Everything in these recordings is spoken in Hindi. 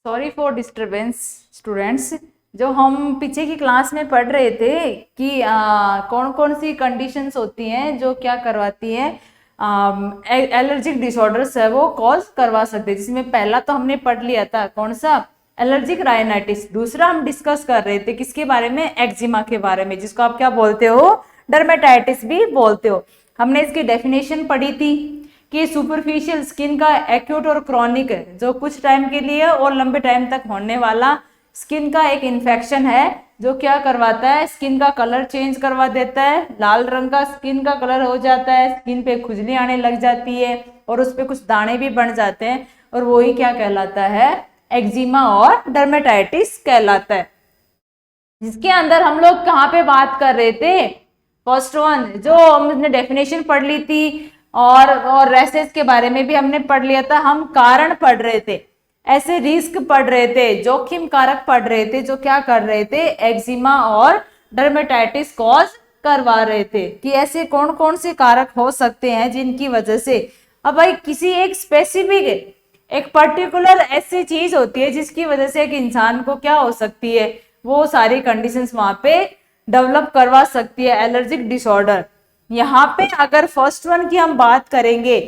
Sorry for disturbance students. जो हम पीछे की क्लास में पढ़ रहे थे कि कौन कौन सी कंडीशंस होती हैं जो क्या करवाती हैं, एलर्जिक डिसऑर्डर्स है वो कॉज करवा सकते हैं। जिसमें पहला तो हमने पढ़ लिया था, कौन सा, एलर्जिक राइनाइटिस। दूसरा हम डिस्कस कर रहे थे किसके बारे में, एक्जिमा के बारे में, जिसको आप क्या बोलते हो, डर्मेटाइटिस भी बोलते हो। हमने इसकी डेफिनेशन पढ़ी थी कि सुपरफिशियल स्किन का एक्यूट और क्रॉनिक है, जो कुछ टाइम के लिए और लंबे टाइम तक होने वाला स्किन का एक इन्फेक्शन है, जो क्या करवाता है, स्किन का कलर चेंज करवा देता है, लाल रंग का स्किन का कलर हो जाता है, स्किन पे खुजली आने लग जाती है और उस पे कुछ दाने भी बन जाते हैं, और वही क्या कहलाता है, एक्जिमा और डर्मेटाइटिस कहलाता है। जिसके अंदर हम लोग कहाँ पे बात कर रहे थे, फर्स्ट वन जो हमने डेफिनेशन पढ़ ली थी, और रैसेस के बारे में भी हमने पढ़ लिया था। हम कारण पढ़ रहे थे, ऐसे रिस्क पढ़ रहे थे, जोखिम कारक पढ़ रहे थे, जो क्या कर रहे थे, एक्जिमा और डर्मेटाइटिस कॉज करवा रहे थे कि ऐसे कौन कौन से कारक हो सकते हैं जिनकी वजह से। अब भाई किसी एक स्पेसिफिक, एक पर्टिकुलर ऐसी चीज होती है जिसकी वजह से एक इंसान को क्या हो सकती है, वो सारी कंडीशंस वहां पे डेवलप करवा सकती है एलर्जिक डिसऑर्डर। यहाँ पे अगर फर्स्ट वन की हम बात करेंगे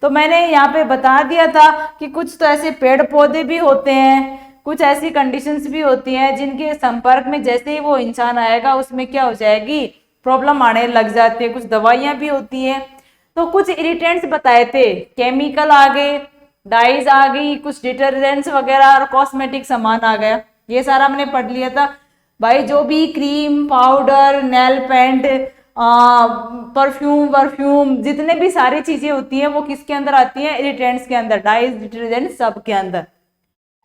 तो मैंने यहाँ पे बता दिया था कि कुछ तो ऐसे पेड़ पौधे भी होते हैं, कुछ ऐसी कंडीशंस भी होती हैं जिनके संपर्क में जैसे ही वो इंसान आएगा उसमें क्या हो जाएगी, प्रॉब्लम आने लग जाती है। कुछ दवाइयां भी होती हैं, तो कुछ इरिटेंट्स बताए थे, केमिकल आ गए, डाइज आ गई, कुछ डिटर्जेंट्स वगैरह और कॉस्मेटिक सामान आ गया, ये सारा हमने पढ़ लिया था। भाई जो भी cream, powder, nail paint, perfume जितने भी सारी चीजें होती हैं वो किसके अंदर आती हैं, इरिटेंट्स के अंदर, डाइज, डिटर्जेंट सब के अंदर।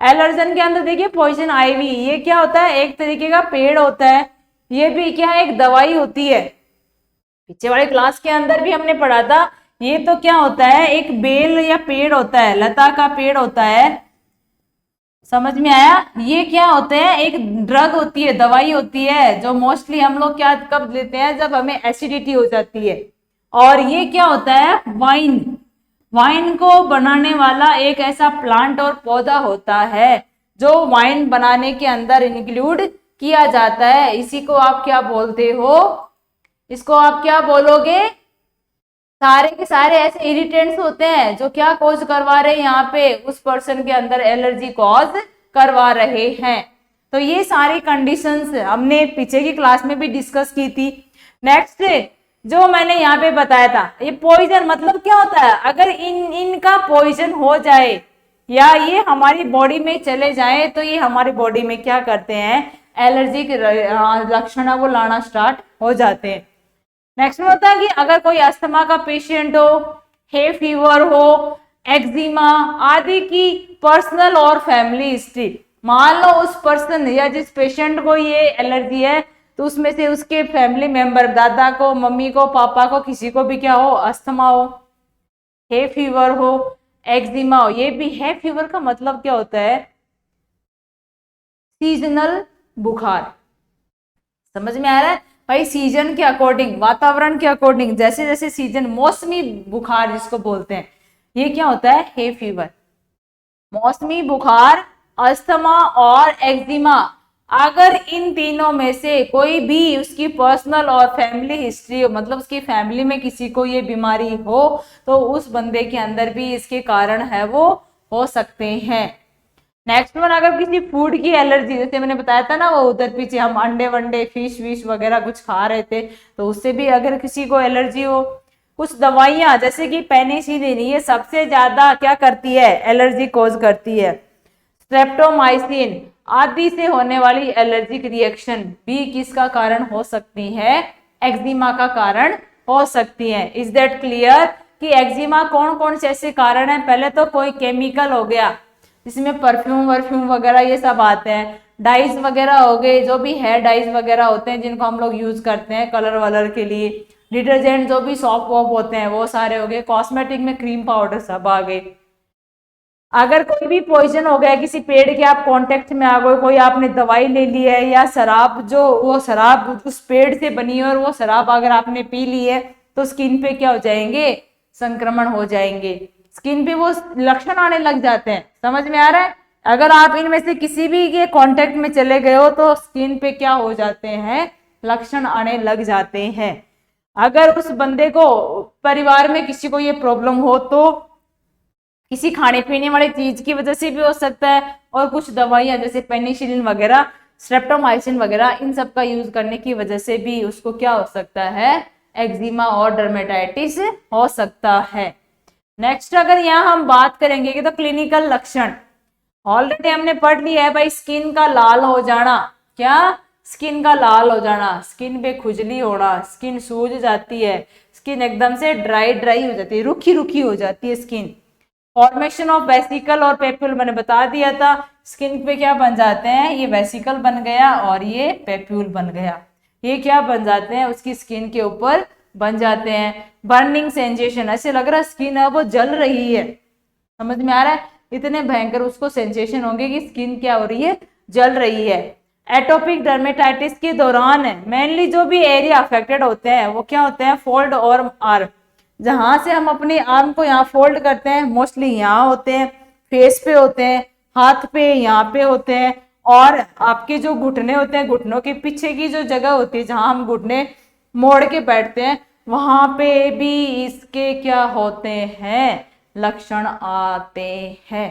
एलर्जन के अंदर देखिए पॉइजन आइवी, ये क्या होता है, एक तरीके का पेड़ होता है, ये भी क्या है, एक दवाई होती है। पीछे वाले क्लास के अंदर भी हमने पढ़ा था, ये तो क्या होता है, एक बेल या पेड़ होता है, लता का पेड़ होता है, समझ में आया। ये क्या होते हैं, एक ड्रग होती है, दवाई होती है, जो मोस्टली हम लोग क्या कब लेते हैं, जब हमें एसिडिटी हो जाती है। और ये क्या होता है, वाइन, वाइन को बनाने वाला एक ऐसा प्लांट और पौधा होता है जो वाइन बनाने के अंदर इंक्लूड किया जाता है। इसी को आप क्या बोलते हो, इसको आप क्या बोलोगे, सारे के सारे ऐसे इरिटेंट्स होते हैं जो क्या कॉज करवा रहे हैं, यहाँ पे उस पर्सन के अंदर एलर्जी कॉज करवा रहे हैं। तो ये सारी कंडीशंस हमने पीछे की क्लास में भी डिस्कस की थी। नेक्स्ट जो मैंने यहाँ पे बताया था, ये पॉइजन मतलब क्या होता है, अगर इनका पॉइजन हो जाए या ये हमारी बॉडी में चले जाए तो ये हमारी बॉडी में क्या करते हैं, एलर्जी के लक्षण वो लाना स्टार्ट हो जाते हैं। नेक्स्ट में होता है कि अगर कोई अस्थमा का पेशेंट हो, हे फीवर हो, एक्जिमा आदि की पर्सनल और फैमिली हिस्ट्री, मान लो उस पर्सन या जिस पेशेंट को ये एलर्जी है तो उसमें से उसके फैमिली मेंबर, दादा को, मम्मी को, पापा को, किसी को भी क्या हो, अस्थमा हो, हे फीवर हो, एक्जिमा हो। ये भी है फीवर का मतलब क्या होता है, सीजनल बुखार, समझ में आ रहा है भाई, सीजन के अकॉर्डिंग, वातावरण के अकॉर्डिंग, जैसे जैसे सीजन, मौसमी बुखार जिसको बोलते हैं, ये क्या होता है, हे फीवर। मौसमी बुखार, अस्थमा और एक्जिमा, अगर इन तीनों में से कोई भी उसकी पर्सनल और फैमिली हिस्ट्री हो, मतलब उसकी फैमिली में किसी को ये बीमारी हो, तो उस बंदे के अंदर भी इसके कारण है वो हो सकते हैं। नेक्स्ट वन, अगर किसी फूड की एलर्जी, जैसे मैंने बताया था ना, वो उधर पीछे हम अंडे वंडे, फिश विश वगैरह कुछ खा रहे थे, तो उससे भी अगर किसी को एलर्जी हो। कुछ दवाइयां जैसे कि पेनिसिलिन, ये सबसे ज्यादा क्या करती है, एलर्जी कॉज करती है। स्ट्रेप्टोमाइसिन आदि से होने वाली एलर्जिक रिएक्शन भी किसका कारण हो सकती है, एक्जिमा का कारण हो सकती है। इज दैट क्लियर कि एक्जिमा कौन कौन से ऐसे कारण है। पहले तो कोई केमिकल हो गया, जिसमें परफ्यूम वर्फ्यूम वगैरह ये सब आते हैं, डाइज वगैरह हो गए, जो भी हेयर डाइज वगैरह होते हैं जिनको हम लोग यूज करते हैं कलर वलर के लिए, डिटर्जेंट जो भी सॉप वॉप होते हैं वो सारे हो गए, कॉस्मेटिक में क्रीम पाउडर सब आ गए। अगर कोई भी पॉइजन हो गया, किसी पेड़ के आप कांटेक्ट में आ गए, कोई आपने दवाई ले ली है, या शराब, जो वो शराब उस पेड़ से बनी है और वो शराब अगर आपने पी ली है तो स्किन पे क्या हो जाएंगे, संक्रमण हो जाएंगे, स्किन पे वो लक्षण आने लग जाते हैं, समझ में आ रहा है। अगर आप इनमें से किसी भी के कांटेक्ट में चले गए हो तो स्किन पे क्या हो जाते हैं, लक्षण आने लग जाते हैं। अगर उस बंदे को परिवार में किसी को ये प्रॉब्लम हो तो किसी खाने पीने वाली चीज की वजह से भी हो सकता है, और कुछ दवाइयां जैसे पेनिसिलिन वगैरह, स्ट्रेप्टोमाइसिन वगैरह, इन सब का यूज करने की वजह से भी उसको क्या हो सकता है, एक्जिमा और डर्मेटाइटिस हो सकता है। नेक्स्ट अगर यहाँ हम बात करेंगे कि तो क्लिनिकल लक्षण ऑलरेडी हमने पढ़ लिया है भाई, स्किन का लाल हो जाना, क्या, स्किन का लाल हो जाना, स्किन पे खुजली होना, स्किन सूज जाती है, स्किन एकदम से ड्राई ड्राई हो जाती है, रुखी रुखी हो जाती है स्किन। फॉर्मेशन ऑफ वेसिकल और पेप्यूल मैंने बता दिया था, स्किन पे क्या बन जाते हैं, ये वेसिकल बन गया और ये पेप्यूल बन गया, ये क्या बन जाते हैं, उसकी स्किन के ऊपर बन जाते हैं। बर्निंग सेंसेशन, ऐसे लग रहा है स्किन है वो जल रही है, समझ में आ रहा है, इतने भयंकर उसको सेंसेशन होंगे कि स्किन क्या हो रही है, जल रही है। एटोपिक डर्मेटाइटिस के दौरान मेनली जो भी एरिया अफेक्टेड होते हैं वो क्या होते हैं, फोल्ड और आर्म, जहां से हम अपनी आर्म को यहाँ फोल्ड करते हैं मोस्टली यहाँ होते हैं, फेस पे होते हैं, हाथ पे यहाँ पे होते हैं, और आपके जो घुटने होते हैं, घुटनों के पीछे की जो जगह होती है जहां हम घुटने मोड़ के बैठते हैं वहां पे भी इसके क्या होते हैं, लक्षण आते हैं।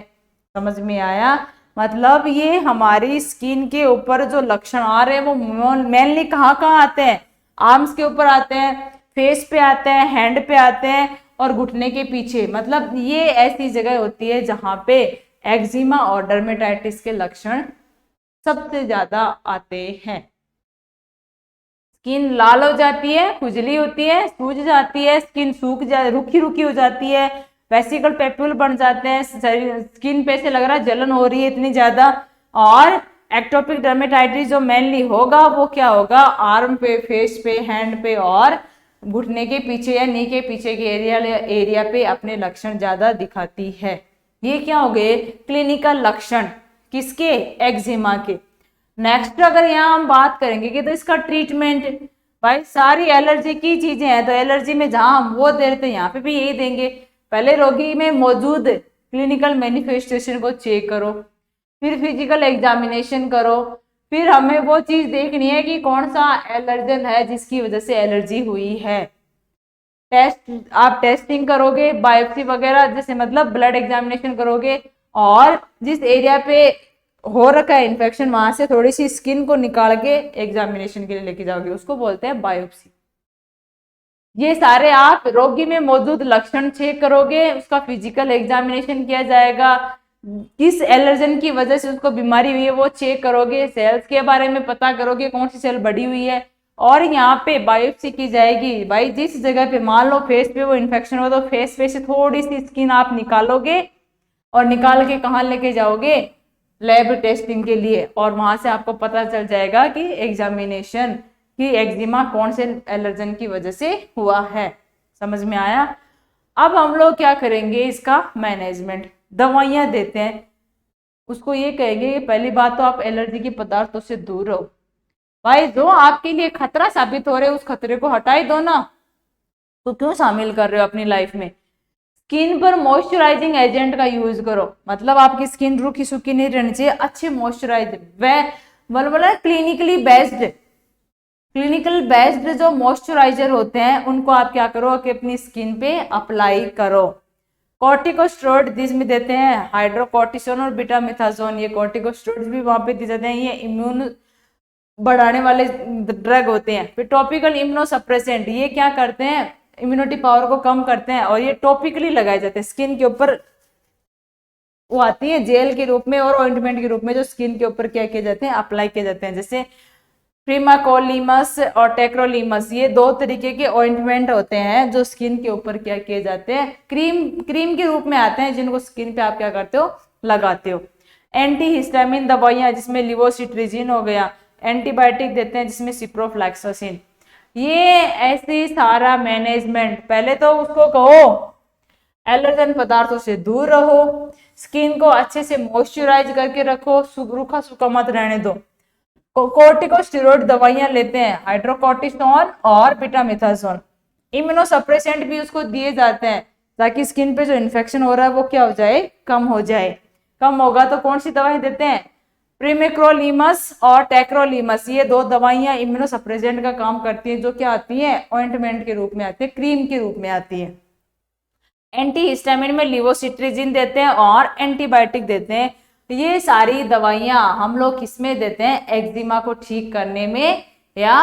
समझ में आया, मतलब ये हमारी स्किन के ऊपर जो लक्षण आ रहे हैं वो मेनली कहाँ कहाँ आते हैं, आर्म्स के ऊपर आते हैं, फेस पे आते हैं, हैंड पे आते हैं और घुटने के पीछे, मतलब ये ऐसी जगह होती है जहां पे एक्जिमा और डर्मेटाइटिस के लक्षण सबसे ज्यादा आते हैं। स्किन लाल हो जाती है, खुजली होती है, सूज जाती है, स्किन रुखी रुखी हो जाती है, वेसिकल पेप्यूल बन जाते हैं, स्किन पे से लग रहा है जलन हो रही है इतनी ज्यादा, और एक्टोपिक डर्मेटाइटिस जो मेनली होगा वो क्या होगा, आर्म पे, फेस पे, हैंड पे और घुटने के पीछे या नी के पीछे के एरिया पे अपने लक्षण ज्यादा दिखाती है। ये क्या हो गए, क्लिनिकल लक्षण किसके, एक्जिमा के। नेक्स्ट अगर यहाँ हम बात करेंगे कि तो इसका ट्रीटमेंट, भाई सारी एलर्जी की चीजें हैं तो एलर्जी में जहां हम वो दे रहे थे यहाँ पे भी यही देंगे। पहले रोगी में मौजूद क्लिनिकल मैनिफेस्टेशन को चेक करो, फिर फिजिकल एग्जामिनेशन करो, फिर हमें वो चीज देखनी है कि कौन सा एलर्जन है जिसकी वजह से एलर्जी हुई है। टेस्ट, आप टेस्टिंग करोगे, बायोप्सी वगैरह जैसे मतलब ब्लड एग्जामिनेशन करोगे, और जिस एरिया पे हो रखा है इन्फेक्शन वहां से थोड़ी सी स्किन को निकाल के एग्जामिनेशन के लिए लेके जाओगे, उसको बोलते हैं बायोप्सी। ये सारे आप रोगी में मौजूद लक्षण चेक करोगे, उसका फिजिकल एग्जामिनेशन किया जाएगा, किस एलर्जन की वजह से उसको बीमारी हुई है वो चेक करोगे, सेल्स के बारे में पता करोगे कौन सी सेल बढ़ी हुई है, और यहाँ पे बायोप्सी की जाएगी। भाई जिस जगह पे मान लो फेस पे वो इन्फेक्शन हो तो फेस पे से थोड़ी सी स्किन आप निकालोगे और निकाल के कहाँ लेके जाओगे, लैब टेस्टिंग के लिए, और वहां से आपको पता चल जाएगा कि एग्जामिनेशन कि एक्जिमा कौन से एलर्जन की वजह से हुआ है। समझ में आया। अब हम लोग क्या करेंगे, इसका मैनेजमेंट, दवाइयां देते हैं, उसको ये कहेंगे कि पहली बात तो आप एलर्जी के पदार्थों से दूर रहो। भाई जो आपके लिए खतरा साबित हो रहे उस खतरे को हटा ही दो ना, तो क्यों शामिल कर रहे हो अपनी लाइफ में। स्किन पर मॉइस्चराइजिंग एजेंट का यूज करो, मतलब आपकी स्किन रूखी सूखी नहीं रहनी चाहिए, अच्छे मॉइस्चराइज वह क्लिनिकल बेस्ड जो मॉइस्चराइजर होते हैं उनको आप क्या करो कि अपनी स्किन पे अप्लाई करो। कॉर्टिकोस्टेरॉइड जिसमें देते हैं हाइड्रोकॉर्टिसोन और बीटामिथाजोन, ये कॉर्टिकोस्टेरॉइड्स भी वहां पे दिए जाते हैं, ये इम्यून बढ़ाने वाले ड्रग होते हैं। फिर टॉपिकल इम्यूनोसप्रेसेंट, ये क्या करते हैं, इम्यूनिटी पावर को कम करते हैं, और ये टॉपिकली लगाए जाते हैं स्किन के ऊपर, वो आती है जेल के रूप में और ऑइंटमेंट के रूप में जो स्किन के ऊपर क्या किए जाते हैं, अप्लाई किए जाते हैं। जैसे प्रीमाकोलीमस और टेक्रोलीमस, ये दो तरीके के ऑइंटमेंट होते हैं जो स्किन के ऊपर क्या किए जाते हैं, क्रीम के रूप में आते हैं, जिनको स्किन पे आप क्या करते हो, लगाते हो। एंटी हिस्टामिन दवाइयां जिसमें लिवोसिट्रिजिन हो गया, एंटीबायोटिक देते हैं जिसमें सिप्रोफ्लैक्सासिन। ये ऐसी सारा मैनेजमेंट, पहले तो उसको कहो एलर्जन पदार्थों से दूर रहो, स्किन को अच्छे से मॉइस्चराइज करके रखो, रूखा सूखा मत रहने दो। कॉर्टिकोस्टेरॉइड दवाइयां लेते हैं, हाइड्रोकॉर्टिसोन और बीटामिथाजोन। इम्यूनोसप्रेसेंट भी उसको दिए जाते हैं ताकि स्किन पे जो इन्फेक्शन हो रहा है वो क्या हो जाए, कम हो जाए। कम होगा तो कौन सी दवाई देते हैं? प्रीमेक्रोलीमस और टेक्रोलीमस, ये दो दवाइयां इम्यूनोसप्रेजेंट का काम करती हैं, जो क्या आती हैं? ऑइंटमेंट के रूप में आती है, क्रीम के रूप में आती है। एंटीहिस्टामिन में लिवोसिट्रिजिन देते हैं और एंटीबायोटिक देते हैं। ये सारी दवाइयां हम लोग किसमें देते हैं? एक्जिमा को ठीक करने में या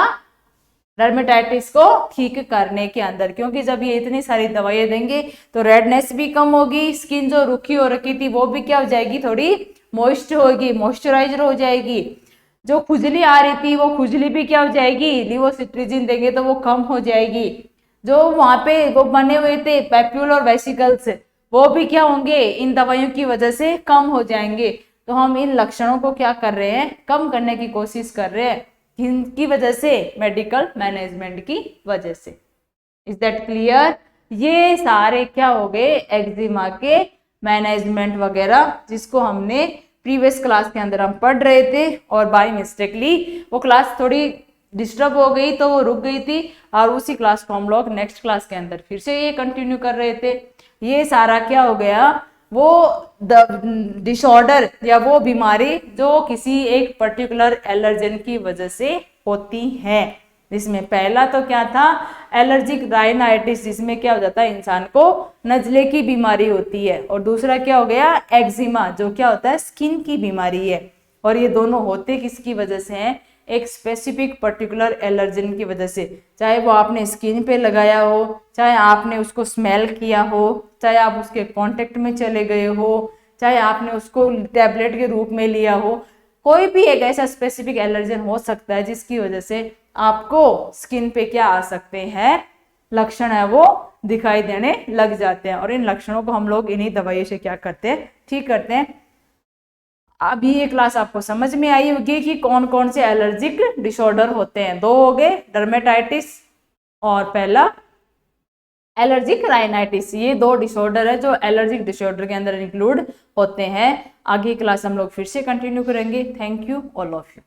डर्मेटाइटिस को ठीक करने के अंदर, क्योंकि जब ये इतनी सारी दवाइयां देंगे तो रेडनेस भी कम होगी, स्किन जो रुखी हो रखी थी वो भी क्या हो जाएगी? थोड़ी मॉइस्ट होगी, मॉइस्चराइजर हो जाएगी। जो खुजली आ रही थी वो खुजली भी क्या हो जाएगी? लिवोसिट्रिजिन देंगे तो वो कम हो जाएगी। जो वहां पे वो बने हुए थे पैप्यूल और वेसिकल्स, वो भी क्या होंगे? इन दवाइयों की वजह से कम हो जाएंगे। तो हम इन लक्षणों को क्या कर रहे हैं? कम करने की कोशिश कर रहे हैं। किनकी वजह से? मेडिकल मैनेजमेंट की वजह से। Is that clear? ये सारे क्या हो गए? एक्जिमा के मैनेजमेंट वगैरह, जिसको हमने प्रीवियस क्लास के अंदर हम पढ़ रहे थे, और बाय मिस्टेकली वो क्लास थोड़ी डिस्टर्ब हो गई तो वो रुक गई थी, और उसी क्लास को हम लोग नेक्स्ट क्लास के अंदर फिर से ये कंटिन्यू कर रहे थे। ये सारा क्या हो गया? वो डिसऑर्डर या वो बीमारी जो किसी एक पर्टिकुलर एलर्जन की वजह से होती है, जिसमें पहला तो क्या था? एलर्जिक राइनाइटिस, जिसमें क्या हो जाता है? इंसान को नजले की बीमारी होती है। और दूसरा क्या हो गया? एक्जिमा, जो क्या होता है? स्किन की बीमारी है। और ये दोनों होते किसकी वजह से हैं? एक स्पेसिफिक पर्टिकुलर एलर्जन की वजह से। चाहे वो आपने स्किन पे लगाया हो, चाहे आपने उसको स्मेल किया हो, चाहे आप उसके कांटेक्ट में चले गए हो, चाहे आपने उसको टैबलेट के रूप में लिया हो, कोई भी एक ऐसा स्पेसिफिक एलर्जन हो सकता है जिसकी वजह से आपको स्किन पे क्या आ सकते हैं? लक्षण है वो दिखाई देने लग जाते हैं। और इन लक्षणों को हम लोग इन्हीं दवाइयों से क्या करते हैं? ठीक करते हैं। अभी ये क्लास आपको समझ में आई होगी कि कौन कौन से एलर्जिक डिसऑर्डर होते हैं। दो हो गए, डर्मेटाइटिस और पहला एलर्जिक राइनाइटिस। ये दो डिसऑर्डर है जो एलर्जिक डिसऑर्डर के अंदर इंक्लूड होते हैं। आगे क्लास हम लोग फिर से कंटिन्यू करेंगे। Thank you all of you.